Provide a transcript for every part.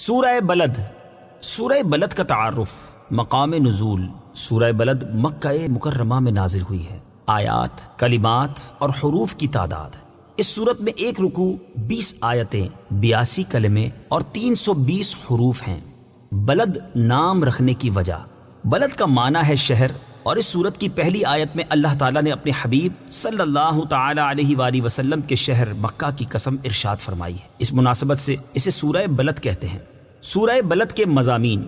سورہ بلد۔ سورہ بلد کا تعارف، مقام نزول۔ سورہ بلد مکہ مکرمہ میں نازل ہوئی ہے۔ آیات، کلمات اور حروف کی تعداد، اس صورت میں ایک رکوع، 20 آیتیں، 82 کلمے اور 320 حروف ہیں۔ بلد نام رکھنے کی وجہ، بلد کا معنی ہے شہر، اور اس صورت کی پہلی آیت میں اللہ تعالیٰ نے اپنے حبیب صلی اللہ تعالیٰ علیہ وآلہ وسلم کے شہر مکہ کی قسم ارشاد فرمائی ہے۔ اس مناسبت سے اسے سورہ بلد کہتے ہیں۔ سورہ بلد کے مضامین،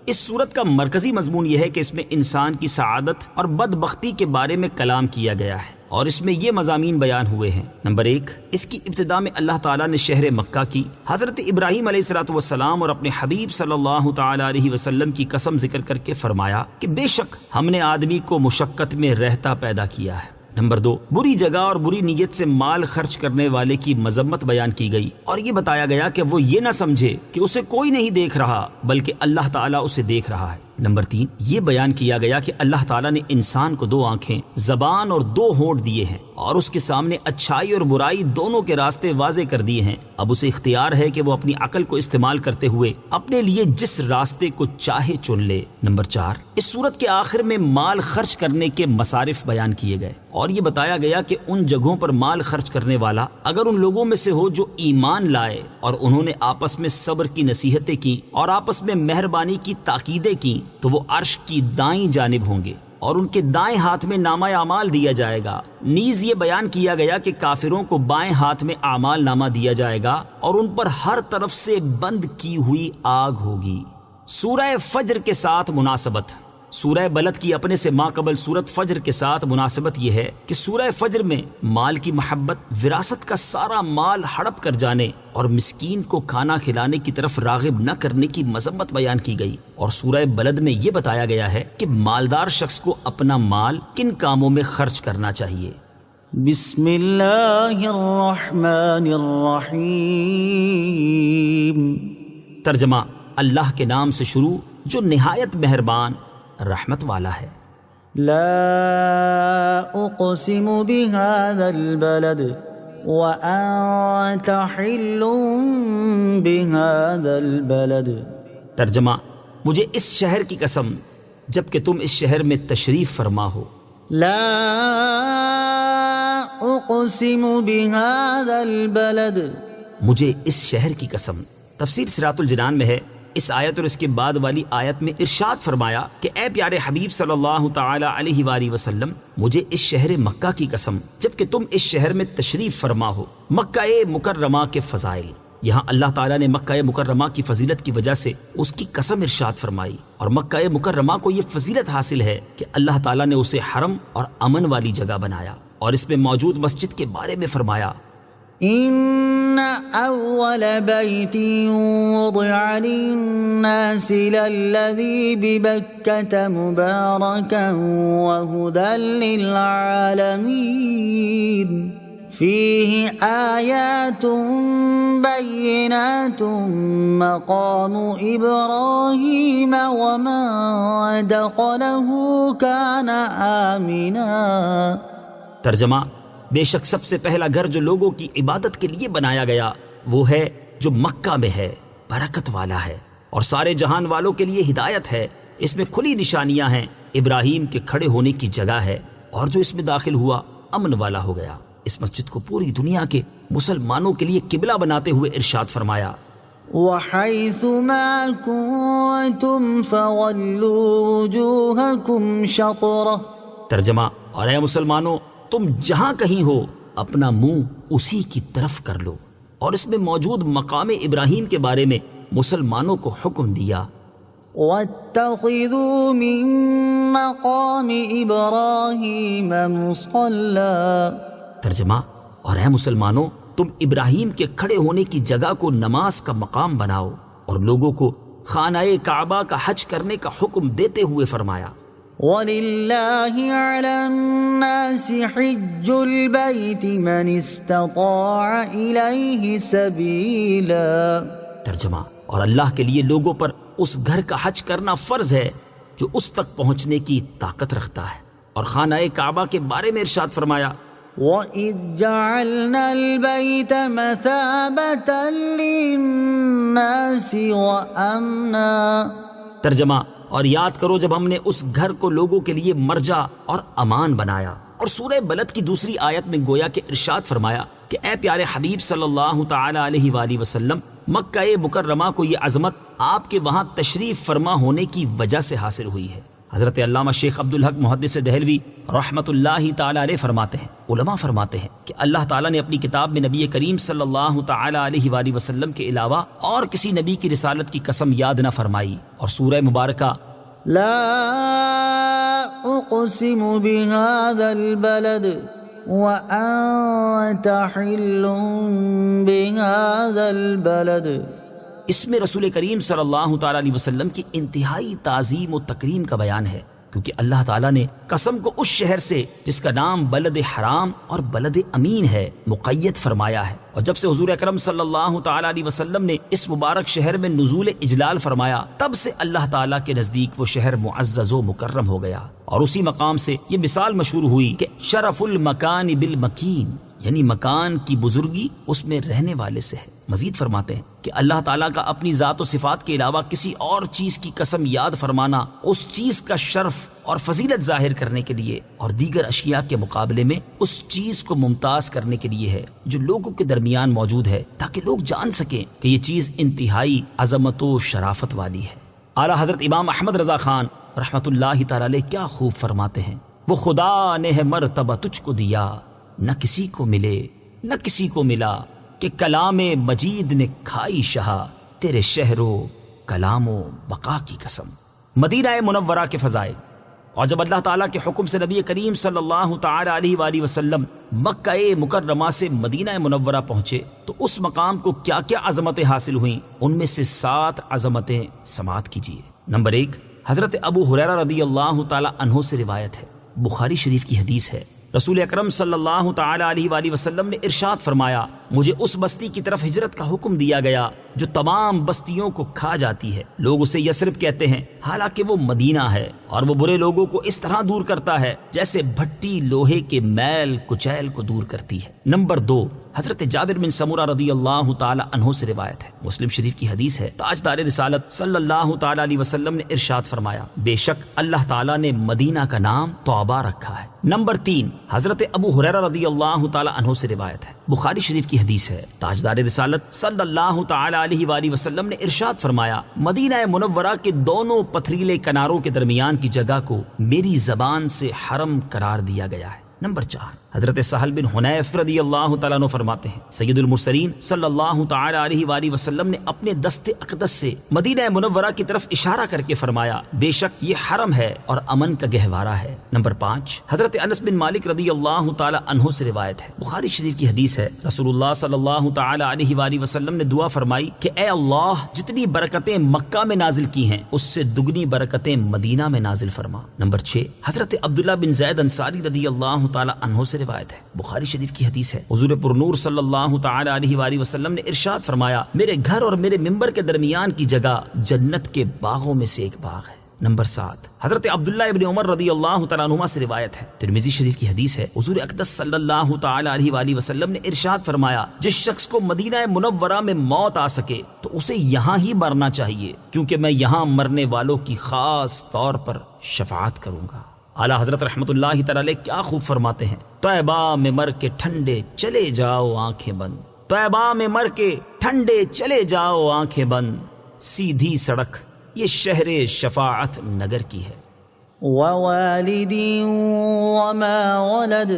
اس سورت کا مرکزی مضمون یہ ہے کہ اس میں انسان کی سعادت اور بدبختی کے بارے میں کلام کیا گیا ہے، اور اس میں یہ مضامین بیان ہوئے ہیں۔ نمبر 1، اس کی ابتدا میں اللہ تعالیٰ نے شہر مکہ کی حضرت ابراہیم علیہ السلام اور اپنے حبیب صلی اللہ تعالیٰ علیہ وسلم کی قسم ذکر کر کے فرمایا کہ بے شک ہم نے آدمی کو مشقت میں رہتا پیدا کیا ہے۔ نمبر 2، بری جگہ اور بری نیت سے مال خرچ کرنے والے کی مذمت بیان کی گئی، اور یہ بتایا گیا کہ وہ یہ نہ سمجھے کہ اسے کوئی نہیں دیکھ رہا بلکہ اللہ تعالیٰ اسے دیکھ رہا ہے۔ نمبر 3، یہ بیان کیا گیا کہ اللہ تعالیٰ نے انسان کو 2 آنکھیں، زبان اور 2 ہونٹ دیے ہیں، اور اس کے سامنے اچھائی اور برائی دونوں کے راستے واضح کر دیے ہیں۔ اب اسے اختیار ہے کہ وہ اپنی عقل کو استعمال کرتے ہوئے اپنے لیے جس راستے کو چاہے چن لے۔ نمبر 4، اس سورت کے آخر میں مال خرچ کرنے کے مصارف بیان کیے گئے، اور یہ بتایا گیا کہ ان جگہوں پر مال خرچ کرنے والا اگر ان لوگوں میں سے ہو جو ایمان لائے اور انہوں نے آپس میں صبر کی نصیحتیں کی اور آپس میں مہربانی کی تاکیدیں کی، تو وہ عرش کی دائیں جانب ہوں گے، اور ان کے دائیں ہاتھ میں نامہ اعمال دیا جائے گا۔ نیز یہ بیان کیا گیا کہ کافروں کو بائیں ہاتھ میں اعمال نامہ دیا جائے گا، اور ان پر ہر طرف سے بند کی ہوئی آگ ہوگی۔ سورہ فجر کے ساتھ مناسبت، سورہ بلد کی اپنے سے ماقبل سورت فجر کے ساتھ مناسبت یہ ہے کہ سورہ فجر میں مال کی محبت، وراثت کا سارا مال ہڑپ کر جانے اور مسکین کو کھانا کھلانے کی طرف راغب نہ کرنے کی مذمت بیان کی گئی، اور سورہ بلد میں یہ بتایا گیا ہے کہ مالدار شخص کو اپنا مال کن کاموں میں خرچ کرنا چاہیے۔ بسم اللہ الرحمن الرحیم۔ ترجمہ، اللہ کے نام سے شروع جو نہایت مہربان رحمت والا ہے۔ لا اقسم بهذا البلد وانت حل بهذا البلد۔ ترجمہ، مجھے اس شہر کی قسم جبکہ تم اس شہر میں تشریف فرما ہو۔ لا اقسم بهذا البلد، مجھے اس شہر کی قسم۔ تفسیر صراط الجنان میں ہے، اس آیت اور اس کے بعد والی آیت میں ارشاد فرمایا کہ اے پیارے حبیب صلی اللہ تعالی علیہ وآلہ وسلم، مجھے اس شہر مکہ کی قسم جبکہ تم اس شہر میں تشریف فرما ہو۔ مکہ مکرمہ کے فضائل، یہاں اللہ تعالیٰ نے مکہ مکرمہ کی فضیلت کی وجہ سے اس کی قسم ارشاد فرمائی، اور مکہ مکرمہ کو یہ فضیلت حاصل ہے کہ اللہ تعالیٰ نے اسے حرم اور امن والی جگہ بنایا، اور اس میں موجود مسجد کے بارے میں فرمایا، ان اول بیت وضع للناس للذی ببکة مبارکا وہدى للعالمین فیہ آیات بینات مقام ابراہیم ومن دخلہ کان آمنا۔ ترجمہ، بے شک سب سے پہلا گھر جو لوگوں کی عبادت کے لیے بنایا گیا وہ ہے جو مکہ میں ہے، برکت والا ہے، اور سارے جہان والوں کے لیے ہدایت ہے۔ اس میں کھلی نشانیاں ہیں، ابراہیم کے کھڑے ہونے کی جگہ ہے، اور جو اس میں داخل ہوا امن والا ہو گیا۔ اس مسجد کو پوری دنیا کے مسلمانوں کے لیے قبلہ بناتے ہوئے ارشاد فرمایا، وحیث ما کنتم فولوا وجوہکم شطرہ۔ ترجمہ، اور اے مسلمانوں، تم جہاں کہیں ہو اپنا منہ اسی کی طرف کر لو، اور اس میں موجود مقام ابراہیم کے بارے میں مسلمانوں کو حکم دیا، واتخذوا من مقام ابراہیم مصلی۔ ترجمہ، اور اے مسلمانوں، تم ابراہیم کے کھڑے ہونے کی جگہ کو نماز کا مقام بناؤ، اور لوگوں کو خانہ کعبہ کا حج کرنے کا حکم دیتے ہوئے فرمایا، وَلِلَّهِ عَلَى النَّاسِ حِجُّ الْبَيْتِ مَنِ اسْتَطَاعَ إِلَيْهِ سَبِيلًا۔ ترجمہ، اور اللہ کے لیے لوگوں پر اس گھر کا حج کرنا فرض ہے جو اس تک پہنچنے کی طاقت رکھتا ہے، اور خانہ کعبہ کے بارے میں ارشاد فرمایا، وَإِذْ جَعَلْنَا الْبَيْتَ مَثَابَةً لِلنَّاسِ الناس وأمنا. ترجمہ: اور یاد کرو جب ہم نے اس گھر کو لوگوں کے لیے مرجع اور امان بنایا. اور سورہ بلد کی دوسری آیت میں گویا کہ ارشاد فرمایا کہ اے پیارے حبیب صلی اللہ تعالی علیہ وآلہ وسلم، مکہ مکرمہ کو یہ عظمت آپ کے وہاں تشریف فرما ہونے کی وجہ سے حاصل ہوئی ہے. حضرت علامہ شیخ عبدالحق محدث دہلوی رحمۃ اللہ تعالی علیہ فرماتے ہیں، علماء فرماتے ہیں کہ اللہ تعالیٰ نے اپنی کتاب میں نبی کریم صلی اللہ تعالی علیہ وآلہ وسلم کے علاوہ اور کسی نبی کی رسالت کی قسم یاد نہ فرمائی. اور سورہ مبارکہ لا أقسم بهذا البلد وأنت حل بهذا البلد، اس میں رسول کریم صلی اللہ تعالی علیہ وسلم کی انتہائی تعظیم و تکریم کا بیان ہے، کیونکہ اللہ تعالیٰ نے قسم کو اس شہر سے جس کا نام بلد حرام اور بلد امین ہے مقید فرمایا ہے. اور جب سے حضور اکرم صلی اللہ تعالی علیہ وسلم نے اس مبارک شہر میں نزول اجلال فرمایا، تب سے اللہ تعالیٰ کے نزدیک وہ شہر معزز و مکرم ہو گیا. اور اسی مقام سے یہ مثال مشہور ہوئی کہ شرف المکان بالمکین، یعنی مکان کی بزرگی اس میں رہنے والے سے ہے. مزید فرماتے ہیں کہ اللہ تعالیٰ کا اپنی ذات و صفات کے علاوہ کسی اور چیز کی قسم یاد فرمانا اس چیز کا شرف اور فضیلت ظاہر کرنے کے لیے اور دیگر اشیاء کے مقابلے میں اس چیز کو ممتاز کرنے کے لیے ہے جو لوگوں کے درمیان موجود ہے، تاکہ لوگ جان سکیں کہ یہ چیز انتہائی عظمت و شرافت والی ہے. اعلیٰ حضرت امام احمد رضا خان رحمۃ اللہ تعالی علیہ کیا خوب فرماتے ہیں، وہ خدا نے ہے مرتبہ تجھ کو دیا، نہ کسی کو ملے نہ کسی کو ملا، کہ کلام مجید نے کھائی شہا، تیرے شہر و کلام و بقا کی قسم. مدینہ منورہ کے فضائل. اور جب اللہ تعالیٰ کے حکم سے نبی کریم صلی اللہ تعالی علیہ وآلہ وسلم مکہ مکرمہ سے مدینہ منورہ پہنچے تو اس مقام کو کیا کیا عظمتیں حاصل ہوئیں، ان میں سے 7 عظمتیں سماعت کیجیے. نمبر 1، حضرت ابو ہریرہ رضی اللہ تعالی عنہ سے روایت ہے، بخاری شریف کی حدیث ہے، رسول اکرم صلی اللہ تعالی علیہ وآلہ وسلم نے ارشاد فرمایا، مجھے اس بستی کی طرف ہجرت کا حکم دیا گیا جو تمام بستیوں کو کھا جاتی ہے. لوگ اسے یثرب کہتے ہیں، حالانکہ وہ مدینہ ہے، اور وہ برے لوگوں کو اس طرح دور کرتا ہے جیسے بھٹی لوہے کے میل کچیل کو دور کرتی ہے. نمبر 2، حضرت جابر بن سمورہ رضی اللہ تعالی عنہ سے روایت ہے، مسلم شریف کی حدیث ہے، تاجدار رسالت صلی اللہ تعالی علیہ وسلم نے ارشاد فرمایا، بے شک اللہ تعالی نے مدینہ کا نام توبہ رکھا ہے. نمبر 3، حضرت ابو ہریرہ رضی اللہ تعالی عنہ سے روایت ہے، بخاری شریف کی حدیث ہے، تاجدار رسالت صلی اللہ تعالی علیہ وآلہ وسلم نے ارشاد فرمایا، مدینہ منورہ کے دونوں پتھریلے کناروں کے درمیان کی جگہ کو میری زبان سے حرم قرار دیا گیا ہے. نمبر 4، حضرت سہل بن حنیف رضی اللہ تعالیٰ عنہ فرماتے ہیں، سید المرسلین صلی اللہ تعالی علیہ وآلہ وسلم نے اپنے دست اقدس سے مدینہ منورہ کی طرف اشارہ کر کے فرمایا، بے شک یہ حرم ہے اور امن کا گہوارہ ہے. نمبر 5، حضرت انس بن مالک رضی اللہ تعالی عنہ سے روایت ہے، بخاری شریف کی حدیث ہے، رسول اللہ صلی اللہ تعالی علیہ وآلہ وسلم نے دعا فرمائی کہ اے اللہ، جتنی برکتیں مکہ میں نازل کی ہیں اس سے دگنی برکتیں مدینہ میں نازل فرما. نمبر 6، حضرت عبداللہ بن زید انصاری رضی اللہ تعالی عنہ سے روایت ہے، بخاری شریف کی حدیث ہے، حضور پر نور صلی اللہ تعالی علیہ وآلہ وسلم نے ارشاد فرمایا، میرے گھر اور میرے ممبر کے درمیان کی جگہ جنت کے باغوں میں سے ایک باغ ہے. نمبر 7، حضرت عبداللہ ابن عمر رضی اللہ تعالیٰ عنہما سے روایت ہے، ترمذی شریف کی حدیث ہے، حضور اقدس صلی اللہ تعالی علیہ وآلہ وسلم نے ارشاد فرمایا، جس شخص کو مدینہ منورہ میں موت آ سکے تو اسے یہاں ہی مرنا چاہیے، کیونکہ میں یہاں مرنے والوں کی خاص طور پر شفاعت کروں گا. اعلیٰ حضرت رحمت اللہ تعالی کیا خوب فرماتے ہیں، طیبہ میں مر کے ٹھنڈے چلے جاؤ آنکھیں بند، طیبہ میں مر کے ٹھنڈے چلے جاؤ آنکھیں بند، سیدھی سڑک یہ شہر شفاعت نگر کی ہے. ووالد وما ولد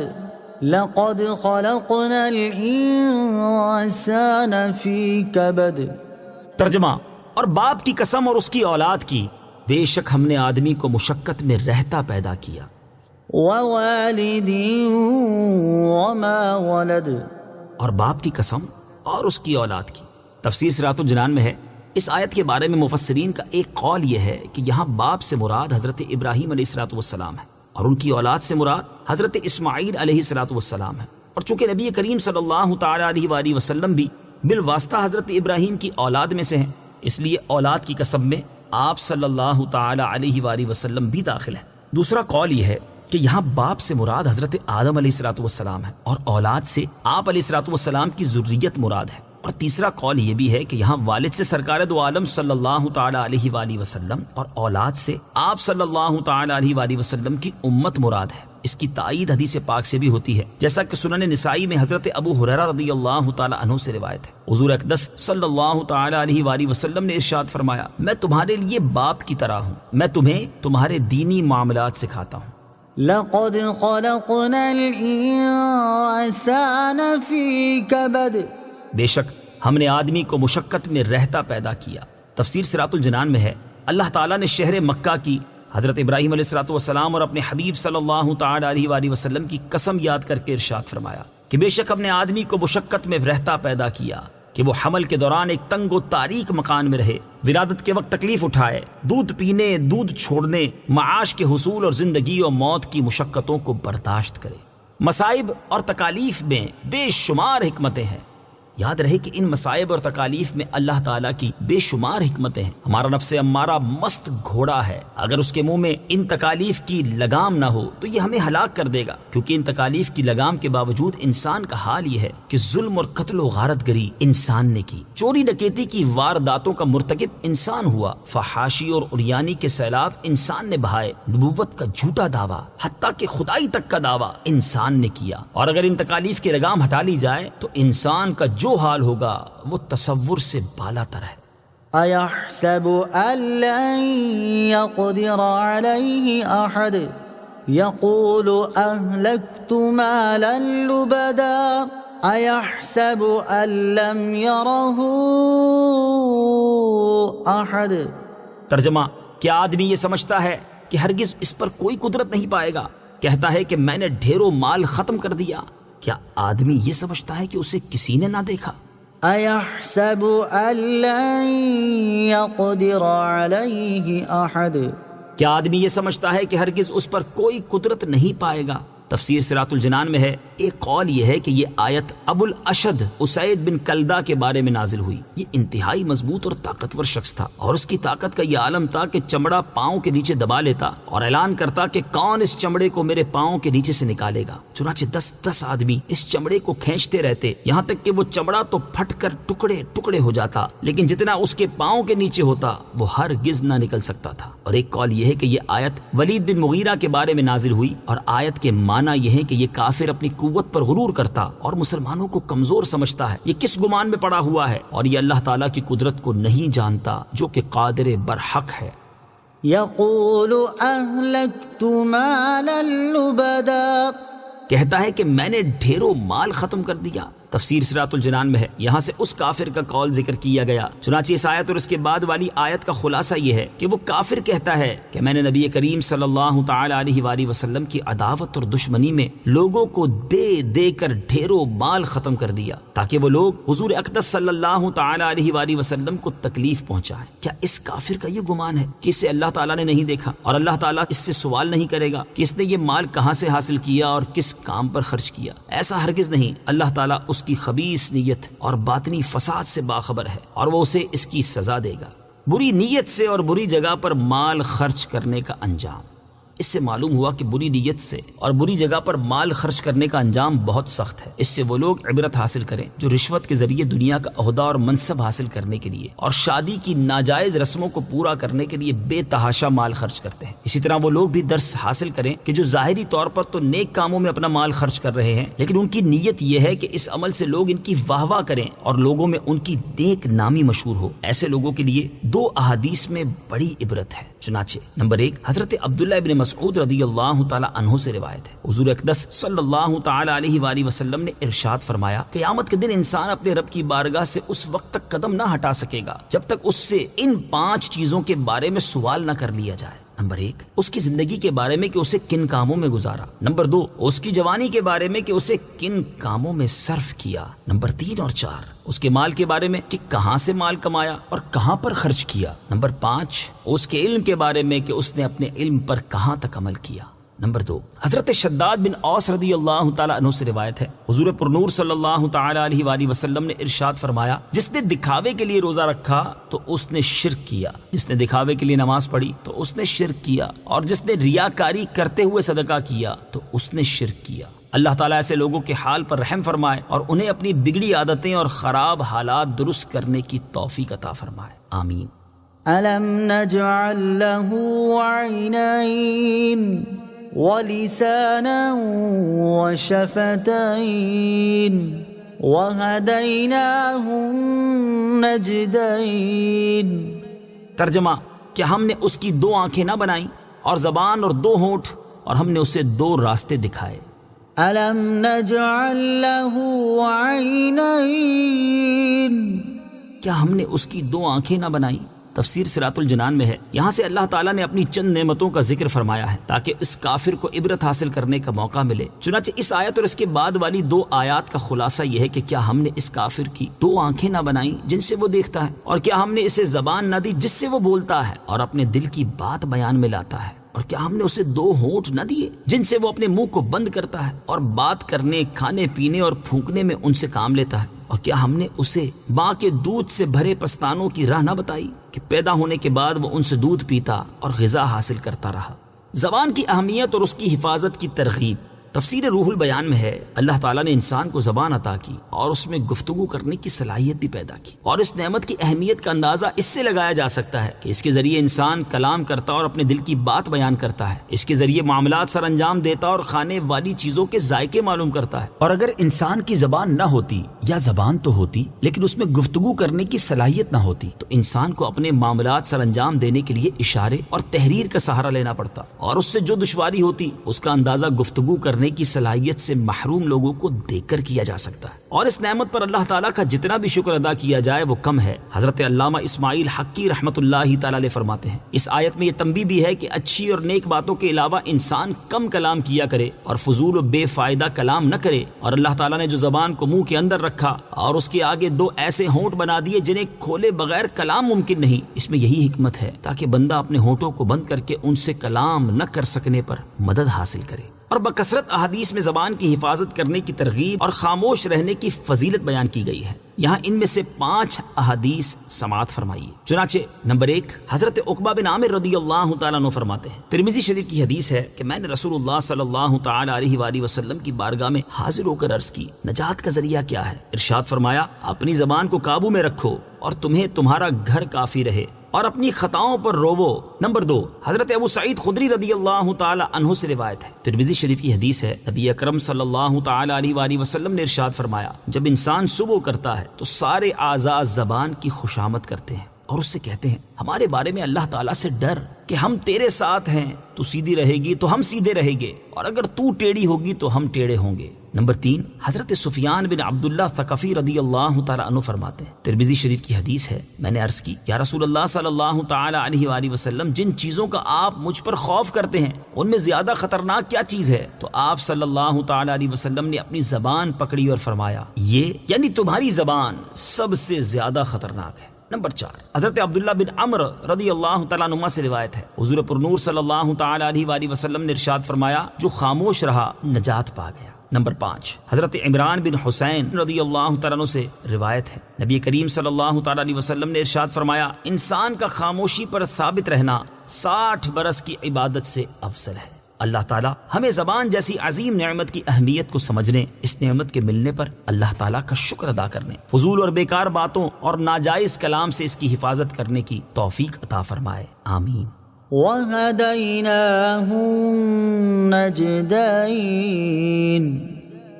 لقد خلقنا الانسان فی کبد. ترجمہ، اور باپ کی قسم اور اس کی اولاد کی، بے شک ہم نے آدمی کو مشقت میں رہتا پیدا کیا. ووالد وما ولد، اور باپ کی قسم اور اس کی اولاد کی. تفسیر صراط الجنان میں ہے، اس آیت کے بارے میں مفسرین کا ایک قول یہ ہے کہ یہاں باپ سے مراد حضرت ابراہیم علیہ الصلوۃ والسلام ہے، اور ان کی اولاد سے مراد حضرت اسماعیل علیہ الصلوۃ والسلام ہے. اور چونکہ نبی کریم صلی اللہ تعالی علیہ وآلہ وسلم بھی بالواسطہ حضرت ابراہیم کی اولاد میں سے ہیں، اس لیے اولاد کی قسم میں آپ صلی اللہ تعالی علیہ وآلہ وسلم بھی داخل ہیں. دوسرا قول یہ ہے کہ یہاں باپ سے مراد حضرت آدم علیہ الصلوۃ والسلام ہے، اور اولاد سے آپ علیہ الصلوۃ والسلام کی ذریت مراد ہے. اور تیسرا قول یہ بھی ہے کہ یہاں والد سے سرکار دو عالم صلی اللہ تعالی علیہ وآلہ وسلم اور اولاد سے آپ صلی اللہ تعالی علیہ وآلہ وسلم کی امت مراد ہے۔ اس کی تائید حدیث پاک سے بھی ہوتی ہے، جیسا کہ سنن نسائی میں حضرت ابو ہریرہ رضی اللہ تعالی عنہ سے روایت ہے، حضور اقدس صلی اللہ تعالی علیہ وآلہ وسلم نے ارشاد فرمایا، میں تمہارے لیے باپ کی طرح ہوں، میں تمہیں تمہارے دینی معاملات سکھاتا ہوں۔ لقد خلقنا الإنسان في كبد، بے شک ہم نے آدمی کو مشقت میں رہتا پیدا کیا۔ تفسیر صراط الجنان میں ہے، اللہ تعالیٰ نے شہر مکہ کی حضرت ابراہیم علیہ السلام اور اپنے حبیب صلی اللہ تعالی علیہ وآلہ وسلم کی قسم یاد کر کے ارشاد فرمایا کہ بے شک ہم نے آدمی کو مشقت میں رہتا پیدا کیا کہ وہ حمل کے دوران ایک تنگ و تاریک مکان میں رہے، ولادت کے وقت تکلیف اٹھائے، دودھ پینے، دودھ چھوڑنے، معاش کے حصول اور زندگی اور موت کی مشقتوں کو برداشت کرے۔ مصائب اور تکالیف میں بے شمار حکمتیں ہیں۔ یاد رہے کہ ان مصائب اور تکالیف میں اللہ تعالیٰ کی بے شمار حکمتیں ہیں۔ ہمارا نفس امارہ مست گھوڑا ہے، اگر اس کے منہ میں ان تکالیف کی لگام نہ ہو تو یہ ہمیں ہلاک کر دے گا، کیونکہ ان تکالیف کی لگام کے باوجود انسان کا حال یہ ہے کہ ظلم اور قتل و غارت گری انسان نے کی، چوری ڈکیتی کی وارداتوں کا مرتکب انسان ہوا، فحاشی اور عریانی کے سیلاب انسان نے بہائے، نبوت کا جھوٹا دعویٰ حتیٰ کہ خدائی تک کا دعویٰ انسان نے کیا، اور اگر ان تکالیف کی لگام ہٹا لی جائے تو انسان کا جو حال ہوگا وہ تصور سے بالا تر ہے۔ أيحسب أن لن يقدر عليه أحد يقول أهلكت مالا لبدا أيحسب أن لم يره أحد۔ ترجمہ، کیا آدمی یہ سمجھتا ہے کہ ہرگز اس پر کوئی قدرت نہیں پائے گا؟ کہتا ہے کہ میں نے ڈھیروں مال ختم کر دیا۔ کیا آدمی یہ سمجھتا ہے کہ اسے کسی نے نہ دیکھا؟ أيحسب أن لن يقدر عليه أحد۔ کیا آدمی یہ سمجھتا ہے کہ ہرگز اس پر کوئی قدرت نہیں پائے گا؟ تفسیر صراط الجنان میں ہے، ایک قول یہ ہے کہ یہ آیت ابو الاشد اسید بن کلدہ کے بارے میں نازل ہوئی۔ یہ انتہائی مضبوط اور طاقتور شخص تھا، اور اس کی طاقت کا یہ عالم تھا کہ چمڑا پاؤں کے نیچے دبا لیتا اور اعلان کرتا کہ کون اس چمڑے کو میرے پاؤں کے نیچے سے نکالے گا۔ چنانچہ 10 آدمی اس چمڑے کو کھینچتے رہتے، یہاں تک کہ وہ چمڑا تو پھٹ کر ٹکڑے ٹکڑے ہو جاتا، لیکن جتنا اس کے پاؤں کے نیچے ہوتا وہ ہرگز نہ نکل سکتا تھا۔ اور ایک قول یہ ہے کہ یہ آیت ولید بن مغیرہ کے بارے میں نازل ہوئی، اور آیت کے معنی یہ ہے کہ یہ کافر اپنی قوت پر غرور کرتا اور مسلمانوں کو کمزور سمجھتا ہے، یہ کس گمان میں پڑا ہوا ہے، اور یہ اللہ تعالیٰ کی قدرت کو نہیں جانتا جو کہ قادر برحق ہے۔ يقول أهلكت مالا لبدا، کہتا ہے کہ میں نے ڈھیروں مال ختم کر دیا۔ تفسیر صراط الجنان میں ہے، یہاں سے اس کافر کا قول ذکر کیا گیا۔ چنانچہ اس آیت اور اس کے بعد والی آیت کا خلاصہ یہ ہے کہ وہ کافر کہتا ہے کہ میں نے نبی کریم صلی اللہ تعالی علیہ وآلہ وسلم کی عداوت اور دشمنی میں لوگوں کو دے دے کر ڈھیروں مال ختم کر دیا تاکہ وہ لوگ حضور اقدس صلی اللہ تعالی علیہ وآلہ وسلم کو تکلیف پہنچائیں۔ کیا اس کافر کا یہ گمان ہے کہ اسے اللہ تعالیٰ نے نہیں دیکھا اور اللہ تعالیٰ اس سے سوال نہیں کرے گا کہ اس نے یہ مال کہاں سے حاصل کیا اور کس کام پر خرچ کیا؟ ایسا ہرگز نہیں۔ اللہ تعالیٰ اس کی خبیث نیت اور باطنی فساد سے باخبر ہے، اور وہ اسے اس کی سزا دے گا۔ بری نیت سے اور بری جگہ پر مال خرچ کرنے کا انجام۔ اس سے معلوم ہوا کہ بری نیت سے اور بری جگہ پر مال خرچ کرنے کا انجام بہت سخت ہے۔ اس سے وہ لوگ عبرت حاصل کریں جو رشوت کے ذریعے دنیا کا عہدہ اور منصب حاصل کرنے کے لیے اور شادی کی ناجائز رسموں کو پورا کرنے کے لیے بے تحاشا مال خرچ کرتے ہیں۔ اسی طرح وہ لوگ بھی درس حاصل کریں کہ جو ظاہری طور پر تو نیک کاموں میں اپنا مال خرچ کر رہے ہیں، لیکن ان کی نیت یہ ہے کہ اس عمل سے لوگ ان کی واہ واہ کریں اور لوگوں میں ان کی نیک نامی مشہور ہو۔ ایسے لوگوں کے لیے 2 احادیث میں بڑی عبرت ہے۔ چنانچہ نمبر 1 حضرت عبداللہ ابن مسعود رضی اللہ تعالی عنہ سے روایت ہے، حضور اقدس صلی اللہ تعالی علیہ وآلہ وسلم نے ارشاد فرمایا، قیامت کے دن انسان اپنے رب کی بارگاہ سے اس وقت تک قدم نہ ہٹا سکے گا جب تک اس سے ان 5 چیزوں کے بارے میں سوال نہ کر لیا جائے۔ نمبر 1 اس کی زندگی کے بارے میں کہ اسے کن کاموں میں گزارا۔ نمبر 2 اس کی جوانی کے بارے میں کہ اسے کن کاموں میں صرف کیا۔ نمبر 3 اور 4 اس کے مال کے بارے میں کہ کہاں سے مال کمایا اور کہاں پر خرچ کیا۔ نمبر 5 اس کے علم کے بارے میں کہ اس نے اپنے علم پر کہاں تک عمل کیا۔ نمبر 2 حضرت شداد بن اوس رضی اللہ تعالی عنہ سے روایت ہے، حضور پرنور صلی اللہ تعالی علیہ وآلہ وسلم نے ارشاد فرمایا، جس نے دکھاوے کے لیے روزہ رکھا تو اس نے شرک کیا، جس نے دکھاوے کے لیے نماز پڑھی تو اس نے شرک کیا، اور جس نے ریاکاری کرتے ہوئے صدقہ کیا تو اس نے شرک کیا۔ اللہ تعالیٰ ایسے لوگوں کے حال پر رحم فرمائے اور انہیں اپنی بگڑی عادتیں اور خراب حالات درست کرنے کی توفیق عطا فرمائے، آمین۔ أَلَمْ نَجْعَلْ لَهُ عَيْنَيْنِ وَلِسَانًا وَشَفَتَيْنِ وَهَدَيْنَاهُ النَّجْدَيْنِ۔ ترجمہ، کیا ہم نے اس کی 2 آنکھیں نہ بنائیں اور زبان اور 2 ہونٹ، اور ہم نے اسے 2 راستے دکھائے۔ أَلَمْ نَجْعَلْ لَهُ عَيْنَيْنِ، کیا ہم نے اس کی 2 آنکھیں نہ بنائیں؟ تفسیر صراط الجنان میں ہے، یہاں سے اللہ تعالیٰ نے اپنی چند نعمتوں کا ذکر فرمایا ہے تاکہ اس کافر کو عبرت حاصل کرنے کا موقع ملے۔ چنانچہ اس آیت اور اس کے بعد والی 2 آیات کا خلاصہ یہ ہے کہ کیا ہم نے اس کافر کی 2 آنکھیں نہ بنائیں جن سے وہ دیکھتا ہے، اور کیا ہم نے اسے زبان نہ دی جس سے وہ بولتا ہے اور اپنے دل کی بات بیان میں لاتا ہے، اور کیا ہم نے اسے 2 ہونٹ نہ دیے جن سے وہ اپنے منہ کو بند کرتا ہے اور بات کرنے، کھانے پینے اور پھونکنے میں ان سے کام لیتا ہے، اور کیا ہم نے اسے ماں کے دودھ سے بھرے پستانوں کی راہ نہ بتائی کہ پیدا ہونے کے بعد وہ ان سے دودھ پیتا اور غذا حاصل کرتا رہا۔ زبان کی اہمیت اور اس کی حفاظت کی ترغیب تفسیر روح البیان میں ہے۔ اللہ تعالیٰ نے انسان کو زبان عطا کی اور اس میں گفتگو کرنے کی صلاحیت بھی پیدا کی، اور اس نعمت کی اہمیت کا اندازہ اس سے لگایا جا سکتا ہے کہ اس کے ذریعے انسان کلام کرتا اور اپنے دل کی بات بیان کرتا ہے، اس کے ذریعے معاملات سر انجام دیتا اور کھانے والی چیزوں کے ذائقے معلوم کرتا ہے۔ اور اگر انسان کی زبان نہ ہوتی، یا زبان تو ہوتی لیکن اس میں گفتگو کرنے کی صلاحیت نہ ہوتی، تو انسان کو اپنے معاملات سر انجام دینے کے لیے اشارے اور تحریر کا سہارا لینا پڑتا، اور اس سے جو دشواری ہوتی اس کا اندازہ گفتگو کرنے کی صلاحیت سے محروم لوگوں کو دیکھ کر کیا جا سکتا ہے۔ اور اس نعمت پر اللہ تعالیٰ کا جتنا بھی شکر ادا کیا جائے وہ کم ہے۔ حضرت علامہ اسماعیل حقی رحمۃ اللہ تعالی علیہ فرماتے ہیں، اس آیت میں یہ تنبیہ بھی ہے کہ اچھی اور نیک باتوں کے علاوہ انسان کم کلام کیا کرے اور فضول و بے فائدہ کلام نہ کرے۔ اور اللہ تعالیٰ نے جو زبان کو منہ کے اندر رکھا اور اس کے آگے 2 ایسے ہونٹ بنا دیے جنہیں کھولے بغیر کلام ممکن نہیں، اس میں یہی حکمت ہے تاکہ بندہ اپنے ہونٹوں کو بند کر کے ان سے کلام نہ کر سکنے پر مدد حاصل کرے۔ اور بکثرت احادیث میں زبان کی حفاظت کرنے کی ترغیب اور خاموش رہنے کی فضیلت بیان کی گئی ہے۔ یہاں ان میں سے 5 احادیث سماعت فرمائیے۔ چنانچہ نمبر 1، حضرت عقبہ بن عامر رضی اللہ تعالیٰ عنہ فرماتے ہیں، ترمذی شریف کی حدیث ہے کہ میں نے رسول اللہ صلی اللہ تعالی علیہ وآلہ وسلم کی بارگاہ میں حاضر ہو کر عرض کی، نجات کا ذریعہ کیا ہے؟ ارشاد فرمایا، اپنی زبان کو قابو میں رکھو اور تمہیں تمہارا گھر کافی رہے، اور اپنی خطاؤں پر روو۔ نمبر 2، حضرت ابو سعید خدری رضی اللہ تعالی عنہ سے روایت ہے، ترمذی شریف کی حدیث ہے، نبی اکرم صلی اللہ تعالی علیہ وآلہ وسلم نے ارشاد فرمایا، جب انسان صبح کرتا ہے تو سارے اعضاء زبان کی خوشامد کرتے ہیں اور اس سے کہتے ہیں، ہمارے بارے میں اللہ تعالیٰ سے ڈر کہ ہم تیرے ساتھ ہیں، تو سیدھی رہے گی تو ہم سیدھے رہیں گے، اور اگر تو ٹیڑھی ہوگی تو ہم ٹیڑھے ہوں گے۔ نمبر 3، حضرت سفیان بن عبداللہ ثقفی رضی اللہ تعالیٰ عنہ فرماتے ہیں، ترمذی شریف کی حدیث ہے، میں نے عرض کی، یا رسول اللہ صلی اللہ تعالی علیہ وآلہ وسلم، جن چیزوں کا آپ مجھ پر خوف کرتے ہیں ان میں زیادہ خطرناک کیا چیز ہے؟ تو آپ صلی اللہ تعالی علیہ وسلم نے اپنی زبان پکڑی اور فرمایا، یہ یعنی تمہاری زبان سب سے زیادہ خطرناک ہے۔ نمبر 4، حضرت عبداللہ بن عمر رضی اللہ تعالیٰ عنہ سے روایت ہے، حضور پرنور صلی اللہ تعالی علیہ وآلہ وسلم نے ارشاد فرمایا، جو خاموش رہا نجات پا گیا۔ نمبر 5، حضرت عمران بن حسین رضی اللہ تعالیٰ عنہ سے روایت ہے، نبی کریم صلی اللہ تعالی علیہ وسلم نے ارشاد فرمایا، انسان کا خاموشی پر ثابت رہنا 60 برس کی عبادت سے افضل ہے۔ اللہ تعالیٰ ہمیں زبان جیسی عظیم نعمت کی اہمیت کو سمجھنے، اس نعمت کے ملنے پر اللہ تعالیٰ کا شکر ادا کرنے، فضول اور بیکار باتوں اور ناجائز کلام سے اس کی حفاظت کرنے کی توفیق عطا فرمائے، آمین۔ وَهَدَيْنَاهُ النَّجْدَيْنِ،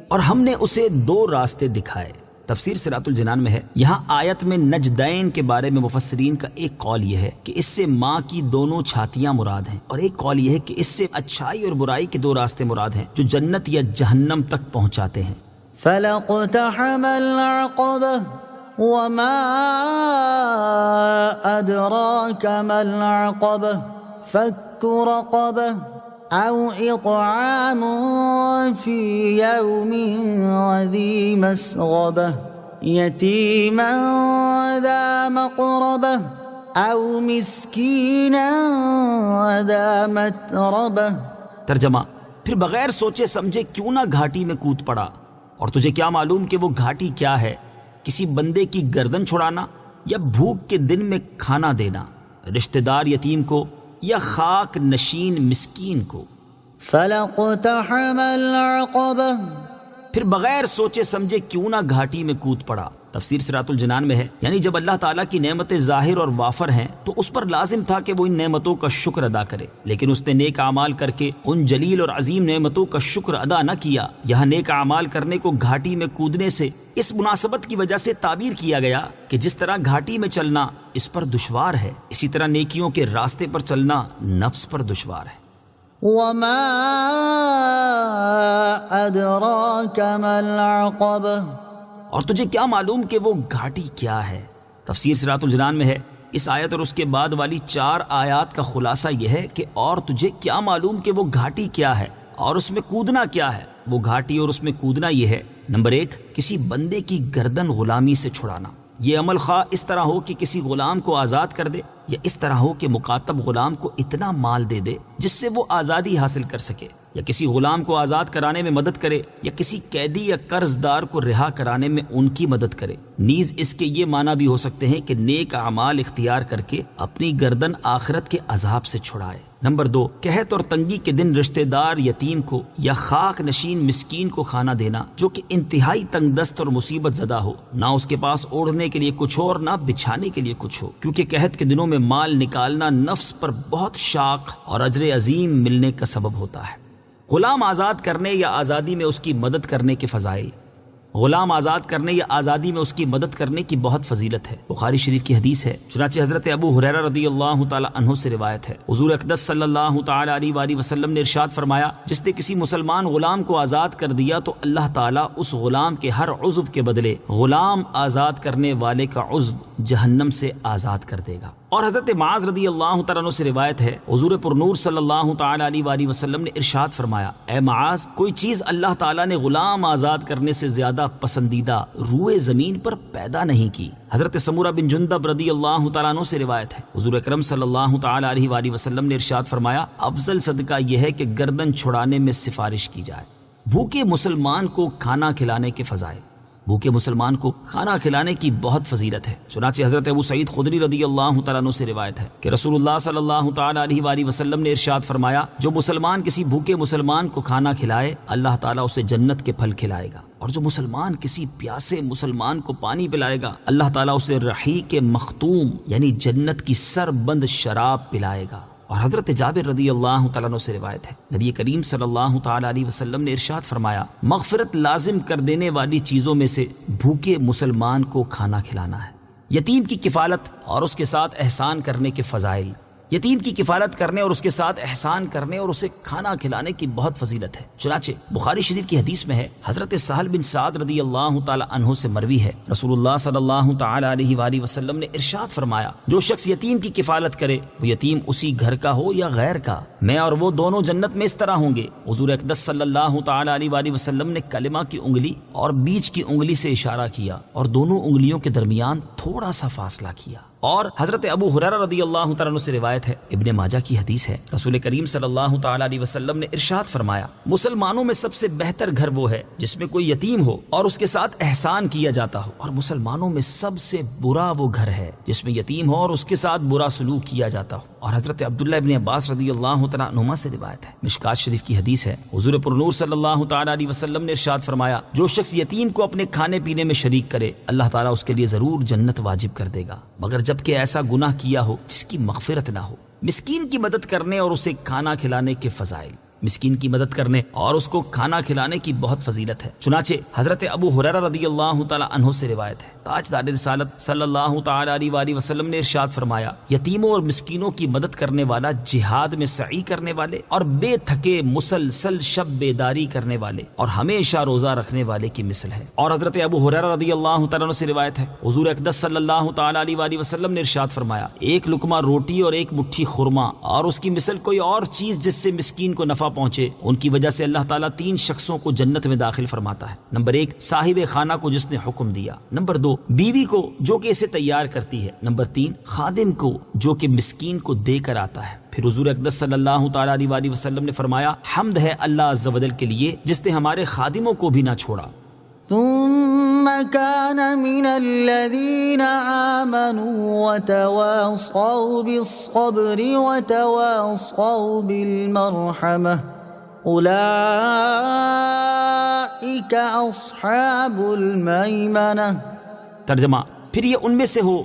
اور ہم نے اسے 2 راستے دکھائے۔ تفسیر صراط الجنان میں ہے، یہاں آیت میں نجدین کے بارے میں مفسرین کا ایک قول یہ ہے کہ اس سے ماں کی دونوں چھاتیاں مراد ہیں، اور ایک قول یہ ہے کہ اس سے اچھائی اور برائی کے 2 راستے مراد ہیں جو جنت یا جہنم تک پہنچاتے ہیں۔ فَلَاقْتَحَمَ الْعَقَبَةَ وَمَا أَدْرَاكَ مَا الْعَقَبَةُ فَكُّ رَقَبَةٍ أَوْ إِطْعَامٌ فِي يَوْمٍ ذِي مَسْغَبَةٍ يَتِيمًا ذَا مَقْرَبَةٍ أَوْ مِسْكِينًا ذَا مَتْرَبَةٍ۔ ترجمہ، پھر بغیر سوچے سمجھے کیوں نہ گھاٹی میں کود پڑا، اور تجھے کیا معلوم کہ وہ گھاٹی کیا ہے؟ کسی بندے کی گردن چھڑانا، یا بھوک کے دن میں کھانا دینا، رشتہ دار یتیم کو یا خاک نشین مسکین کو۔ فلاقتحم العقبہ، پھر بغیر سوچے سمجھے کیوں نہ گھاٹی میں کود پڑا۔ تفسیر صراط الجنان میں ہے، یعنی جب اللہ تعالیٰ کی نعمتیں ظاہر اور وافر ہیں تو اس پر لازم تھا کہ وہ ان نعمتوں کا شکر ادا کرے، لیکن اس نے نیک اعمال کر کے ان جلیل اور عظیم نعمتوں کا شکر ادا نہ کیا۔ یہاں نیک اعمال کرنے کو گھاٹی میں کودنے سے اس مناسبت کی وجہ سے تعبیر کیا گیا کہ جس طرح گھاٹی میں چلنا اس پر دشوار ہے، اسی طرح نیکیوں کے راستے پر چلنا نفس پر دشوار ہے۔ وما ادراک ما العقبہ، اور تجھے کیا معلوم کہ وہ گھاٹی کیا ہے؟ تفسیر صراط الجنان میں ہے، اس آیت اور اس کے بعد والی 4 آیات کا خلاصہ یہ ہے کہ اور تجھے کیا معلوم کہ وہ گھاٹی کیا ہے اور اس میں کودنا کیا ہے۔ وہ گھاٹی اور اس میں کودنا یہ ہے، نمبر 1، کسی بندے کی گردن غلامی سے چھڑانا۔ یہ عمل خواہ اس طرح ہو کہ کسی غلام کو آزاد کر دے، یا اس طرح ہو کہ مکاتب غلام کو اتنا مال دے دے جس سے وہ آزادی حاصل کر سکے، یا کسی غلام کو آزاد کرانے میں مدد کرے، یا کسی قیدی یا قرض دار کو رہا کرانے میں ان کی مدد کرے۔ نیز اس کے یہ معنی بھی ہو سکتے ہیں کہ نیک اعمال اختیار کر کے اپنی گردن آخرت کے عذاب سے چھڑائے۔ نمبر 2، قحط اور تنگی کے دن رشتہ دار یتیم کو یا خاک نشین مسکین کو کھانا دینا جو کہ انتہائی تنگ دست اور مصیبت زدہ ہو، نہ اس کے پاس اوڑھنے کے لیے کچھ ہو اور نہ بچھانے کے لیے کچھ ہو، کیونکہ قحط کے دنوں میں مال نکالنا نفس پر بہت شاق اور اجر عظیم ملنے کا سبب ہوتا ہے۔ غلام آزاد کرنے یا آزادی میں اس کی مدد کرنے کے فضائل۔ غلام آزاد کرنے یا آزادی میں اس کی مدد کرنے کی بہت فضیلت ہے۔ بخاری شریف کی حدیث ہے، چنانچہ حضرت ابو ہریرہ رضی اللہ تعالی عنہ سے روایت ہے، حضور اقدس صلی اللہ تعالی علیہ وآلہ وسلم نے ارشاد فرمایا، جس نے کسی مسلمان غلام کو آزاد کر دیا تو اللہ تعالیٰ اس غلام کے ہر عضو کے بدلے غلام آزاد کرنے والے کا عضو جہنم سے آزاد کر دے گا۔ اور حضرت معاذ رضی اللہ تعالیٰ عنہ سے روایت ہے، حضور پر نور صلی اللہ تعالی علیہ وآلہ وسلم نے ارشاد فرمایا، اے معاذ، کوئی چیز اللہ تعالیٰ نے غلام آزاد کرنے سے زیادہ پسندیدہ روئے زمین پر پیدا نہیں کی۔ حضرت سمورہ بن جندب رضی اللہ تعالیٰ عنہ سے روایت ہے، حضور اکرم صلی اللہ تعالی علیہ وآلہ وسلم نے ارشاد فرمایا، افضل صدقہ یہ ہے کہ گردن چھڑانے میں سفارش کی جائے۔ بھوکے مسلمان کو کھانا کھلانے کے فضائل۔ بھوکے مسلمان کو کھانا کھلانے کی بہت فضیلت ہے، چنانچہ حضرت ابو سعید خدری رضی اللہ تعالیٰ عنہ سے روایت ہے کہ رسول اللہ صلی اللہ تعالی علیہ وآلہ وسلم نے ارشاد فرمایا، جو مسلمان کسی بھوکے مسلمان کو کھانا کھلائے اللہ تعالیٰ اسے جنت کے پھل کھلائے گا، اور جو مسلمان کسی پیاسے مسلمان کو پانی پلائے گا اللہ تعالیٰ اسے رحیق مختوم یعنی جنت کی سر بند شراب پلائے گا۔ اور حضرت جابر رضی اللہ تعالیٰ عنہ سے روایت ہے، نبی کریم صلی اللہ تعالی علیہ وسلم نے ارشاد فرمایا، مغفرت لازم کر دینے والی چیزوں میں سے بھوکے مسلمان کو کھانا کھلانا ہے۔ یتیم کی کفالت اور اس کے ساتھ احسان کرنے کے فضائل۔ یتیم کی کفالت کرنے اور اس کے ساتھ احسان کرنے اور اسے کھانا کھلانے کی بہت فضیلت ہے، چنانچہ بخاری شریف کی حدیث میں ہے، حضرت سہل بن سعد رضی اللہ تعالی عنہ سے مروی ہے، رسول اللہ صلی اللہ تعالی علیہ وآلہ وسلم نے ارشاد فرمایا، جو شخص یتیم کی کفالت کرے وہ یتیم اسی گھر کا ہو یا غیر کا، میں اور وہ دونوں جنت میں اس طرح ہوں گے۔ حضور اقدس صلی اللہ تعالی علیہ وآلہ وسلم نے کلمہ کی انگلی اور بیچ کی انگلی سے اشارہ کیا اور دونوں انگلیوں کے درمیان تھوڑا سا فاصلہ کیا۔ اور حضرت ابو ہریرہ رضی اللہ تعالیٰ عنہ سے روایت ہے، ابن ماجہ کی حدیث ہے، رسول کریم صلی اللہ تعالی علیہ وسلم نے ارشاد فرمایا، مسلمانوں میں سب سے بہتر گھر وہ ہے جس میں کوئی یتیم ہو اور اس کے ساتھ احسان کیا جاتا ہو، اور مسلمانوں میں سب سے برا وہ گھر ہے جس میں یتیم ہو اور اس کے ساتھ برا سلوک کیا جاتا ہو۔ اور حضرت عبداللہ ابن عباس رضی اللہ تعالیٰ عنہما سے روایت ہے، مشکات شریف کی حدیث ہے، حضور پر نور صلی اللہ تعالی علیہ وسلم نے ارشاد فرمایا، جو شخص یتیم کو اپنے کھانے پینے میں شریک کرے اللہ تعالیٰ اس کے لیے ضرور جنت واجب کر دے گا، مگر جبکہ ایسا گناہ کیا ہو جس کی مغفرت نہ ہو۔ مسکین کی مدد کرنے اور اسے کھانا کھلانے کے فضائل۔ مسکین کی مدد کرنے اور اس کو کھانا کھلانے کی بہت فضیلت ہے، چنانچہ حضرت ابو ہریرہ رضی اللہ تعالی عنہ سے روایت ہے، تاجدار رسالت صلی اللہ تعالی علیہ وآلہ وسلم نے ارشاد فرمایا، یتیموں اور مسکینوں کی مدد کرنے والا جہاد میں سعی کرنے والے اور بے تھکے مسلسل شب بیداری کرنے والے اور ہمیشہ روزہ رکھنے والے کی مثل ہے۔ اور حضرت ابو ہریرہ رضی اللہ تعالی عنہ سے روایت ہے، حضور اقدس صلی اللہ تعالی علیہ وآلہ وسلم نے ارشاد فرمایا، ایک لقمہ روٹی اور ایک مٹھی خرما اور اس کی مثل کوئی اور چیز جس سے مسکین کو نفع پہنچے، ان کی وجہ سے اللہ تعالیٰ 3 شخصوں کو جنت میں داخل فرماتا ہے۔ نمبر 1، صاحب خانہ کو جس نے حکم دیا۔ نمبر 2، بیوی کو جو کہ اسے تیار کرتی ہے۔ نمبر 3، خادم کو جو کہ مسکین کو دے کر آتا ہے۔ پھر حضور اقدس صلی اللہ تعالی علیہ وآلہ وسلم نے فرمایا، حمد ہے اللہ عز و جل کے لیے جس نے ہمارے خادموں کو بھی نہ چھوڑا۔ ثم كان من الذين آمنوا وتواصوا بالصبر وتواصوا بالمرحمة اولئک اصحاب المیمنہ. ترجمہ: پھر یہ ان میں سے ہو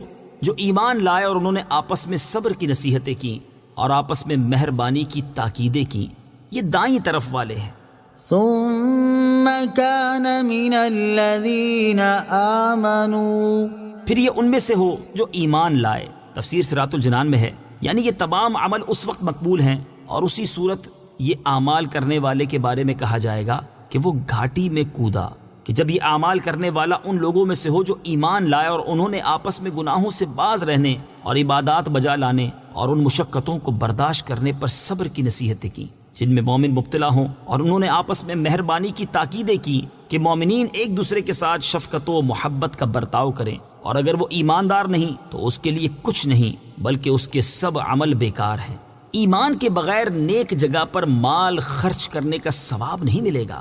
جو ایمان لائے اور انہوں نے آپس میں صبر کی نصیحتیں کی اور آپس میں مہربانی کی تاکیدیں کی، یہ دائیں طرف والے ہیں. ثم كان من الذین آمنوا. پھر یہ ان میں سے ہو جو ایمان لائے. تفسیر صراط الجنان میں ہے، یعنی یہ تمام عمل اس وقت مقبول ہیں اور اسی صورت یہ اعمال کرنے والے کے بارے میں کہا جائے گا کہ وہ گھاٹی میں کودا، کہ جب یہ اعمال کرنے والا ان لوگوں میں سے ہو جو ایمان لائے اور انہوں نے آپس میں گناہوں سے باز رہنے اور عبادات بجا لانے اور ان مشقتوں کو برداشت کرنے پر صبر کی نصیحتیں کی جن میں مومن مبتلا ہوں، اور انہوں نے آپس میں مہربانی کی تاکیدیں کی کہ مومنین ایک دوسرے کے ساتھ شفقت و محبت کا برتاؤ کریں، اور اگر وہ ایماندار نہیں تو اس کے لیے کچھ نہیں بلکہ اس کے سب عمل بیکار ہیں. ایمان کے بغیر نیک جگہ پر مال خرچ کرنے کا ثواب نہیں ملے گا.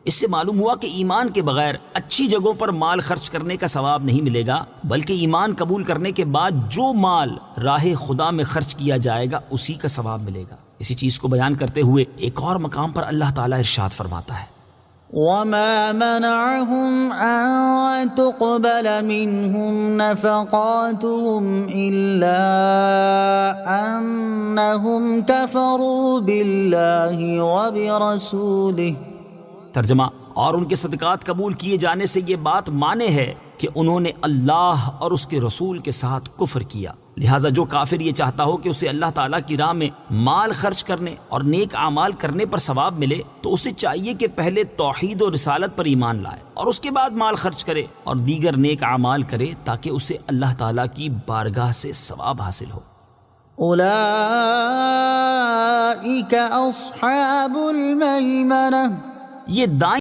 اس سے معلوم ہوا کہ ایمان کے بغیر اچھی جگہوں پر مال خرچ کرنے کا ثواب نہیں ملے گا، بلکہ ایمان قبول کرنے کے بعد جو مال راہ خدا میں خرچ کیا جائے گا اسی کا ثواب ملے گا. اسی چیز کو بیان کرتے ہوئے ایک اور مقام پر اللہ تعالیٰ ارشاد فرماتا ہے: وما منعهم أن تقبل منهم نفقاتهم إلا أنهم كفروا بالله وبرسوله. ترجمہ: اور ان کے صدقات قبول کیے جانے سے یہ بات مانے ہے کہ انہوں نے اللہ اور اس کے رسول کے ساتھ کفر کیا. لہٰذا جو کافر یہ چاہتا ہو کہ اسے اللہ تعالیٰ کی راہ میں مال خرچ کرنے اور نیک اعمال کرنے پر ثواب ملے تو اسے چاہیے کہ پہلے توحید و رسالت پر ایمان لائے اور اس کے بعد مال خرچ کرے اور دیگر نیک اعمال کرے تاکہ اسے اللہ تعالیٰ کی بارگاہ سے ثواب حاصل ہو. اولئک اصحاب المیمنہ. یہ دائیں